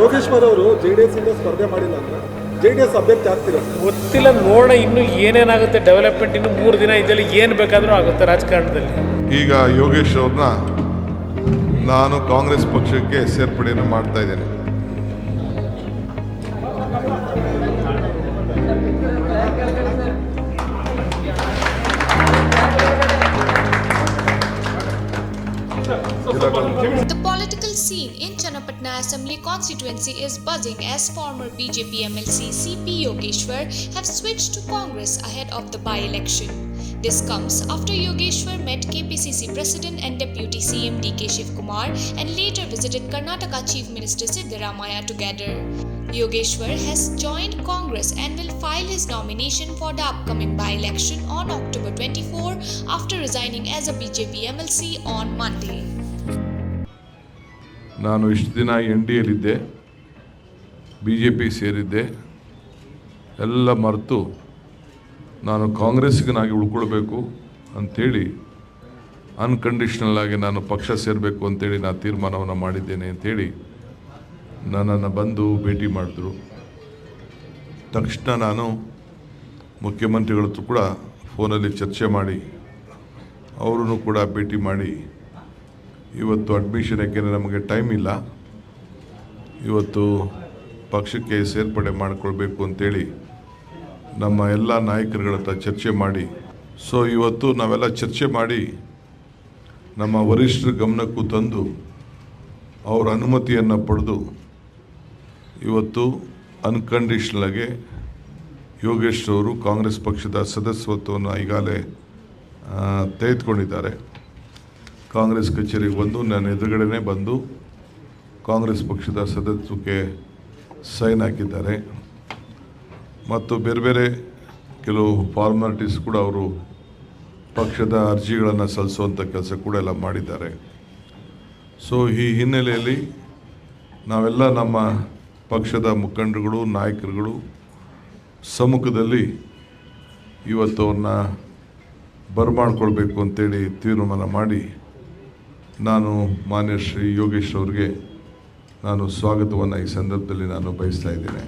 ಯೋಗೇಶ್ವರ್ ಅವರು JDS ಇಂದ ಸ್ಪರ್ಧೆ ಮಾಡಿಲ್ಲ ಅಂದ್ರೆ JDS ಅಭ್ಯರ್ಥಿ ಆಗ್ತಿರೋ ಗೊತ್ತಿಲ್ಲ, ನೋಡೋಣ ಇನ್ನು ಏನೇನಾಗುತ್ತೆ ಡೆವಲಪ್ಮೆಂಟ್. ಇನ್ನು 3 ದಿನ ಇದರಲ್ಲಿ ಏನು ಬೇಕಾದರೂ ಆಗುತ್ತೆ ರಾಜಕಾರಣದಲ್ಲಿ. ಈಗ ಯೋಗೇಶ್ ಅವ್ರನ್ನ ನಾನು ಕಾಂಗ್ರೆಸ್ ಪಕ್ಷಕ್ಕೆ ಸೇರ್ಪಡೆಯನ್ನು ಮಾಡ್ತಾ ಇದ್ದೇನೆ. The political scene in Channapatna Assembly constituency is buzzing as former BJP MLC CP Yogeshwar have switched to Congress ahead of the by-election. This comes after Yogeshwar met KPCC President and Deputy CM DK Shivkumar and later visited Karnataka Chief Minister Siddaramaiah together. Yogeshwar has joined Congress and will file his nomination for the upcoming by-election on October 24 after resigning as a BJP MLC on Monday. ನಾನು ಇಷ್ಟು ದಿನ NDAಲಿದ್ದೆ, BJP ಸೇರಿದ್ದೆ, ಎಲ್ಲ ಮರೆತು ನಾನು ಕಾಂಗ್ರೆಸ್ಸಿಗನಾಗಿ ಉಳ್ಕೊಳ್ಬೇಕು ಅಂಥೇಳಿ unconditional ಆಗಿ ನಾನು ಪಕ್ಷ ಸೇರಬೇಕು ಅಂತೇಳಿ ನಾನು ತೀರ್ಮಾನವನ್ನು ಮಾಡಿದ್ದೇನೆ ಅಂಥೇಳಿ ನನ್ನನ್ನು ಬಂದು ಭೇಟಿ ಮಾಡಿದ್ರು. ತಕ್ಷಣ ನಾನು ಮುಖ್ಯಮಂತ್ರಿಗಳ ಹತ್ರ ಕೂಡ ಫೋನಲ್ಲಿ ಚರ್ಚೆ ಮಾಡಿ ಅವರನ್ನು ಕೂಡ ಭೇಟಿ ಮಾಡಿ ಇವತ್ತು ಅಡ್ಮಿಷನ್, ಯಾಕೆಂದರೆ ನಮಗೆ ಟೈಮ್ ಇಲ್ಲ, ಇವತ್ತು ಪಕ್ಷಕ್ಕೆ ಸೇರ್ಪಡೆ ಮಾಡಿಕೊಳ್ಬೇಕು ಅಂತೇಳಿ ನಮ್ಮ ಎಲ್ಲ ನಾಯಕರುಗಳ ಹತ್ರ ಚರ್ಚೆ ಮಾಡಿ, ಸೊ ಇವತ್ತು ನಾವೆಲ್ಲ ಚರ್ಚೆ ಮಾಡಿ ನಮ್ಮ ವರಿಷ್ಠರ ಗಮನಕ್ಕೂ ತಂದು ಅವರ ಅನುಮತಿಯನ್ನು ಪಡೆದು ಇವತ್ತು ಅನ್ಕಂಡೀಷ್ನಲಾಗಿ ಯೋಗೇಶ್ ಅವರು ಕಾಂಗ್ರೆಸ್ ಪಕ್ಷದ ಸದಸ್ಯತ್ವವನ್ನು ಈಗಾಗಲೇ ತೆಗೆದುಕೊಂಡಿದ್ದಾರೆ. ಕಾಂಗ್ರೆಸ್ ಕಚೇರಿಗೆ ಬಂದು ನನ್ನ ಎದುರುಗಡೆನೇ ಬಂದು ಕಾಂಗ್ರೆಸ್ ಪಕ್ಷದ ಸದಸ್ಯತ್ವಕ್ಕೆ ಸೈನ್ ಹಾಕಿದ್ದಾರೆ. ಮತ್ತು ಬೇರೆ ಬೇರೆ ಕೆಲವು ಫಾರ್ಮಾಲಿಟೀಸ್ ಕೂಡ ಅವರು ಪಕ್ಷದ ಅರ್ಜಿಗಳನ್ನು ಸಲ್ಲಿಸುವಂಥ ಕೆಲಸ ಕೂಡ ಎಲ್ಲ ಮಾಡಿದ್ದಾರೆ. ಸೊ ಈ ಹಿನ್ನೆಲೆಯಲ್ಲಿ ನಾವೆಲ್ಲ ನಮ್ಮ ಪಕ್ಷದ ಮುಖಂಡರುಗಳು, ನಾಯಕರುಗಳು ಸಮ್ಮುಖದಲ್ಲಿ ಇವತ್ತು ಅವ್ರನ್ನ ಬರಮಾಡ್ಕೊಳ್ಬೇಕು ಅಂತೇಳಿ ತೀರ್ಮಾನ ಮಾಡಿ ನಾನು ಮಾನ್ಯ ಶ್ರೀ ಯೋಗೇಶ್ ಅವ್ರಿಗೆ ನಾನು ಸ್ವಾಗತವನ್ನು ಈ ಸಂದರ್ಭದಲ್ಲಿ ನಾನು ಬಯಸ್ತಾ ಇದ್ದೇನೆ.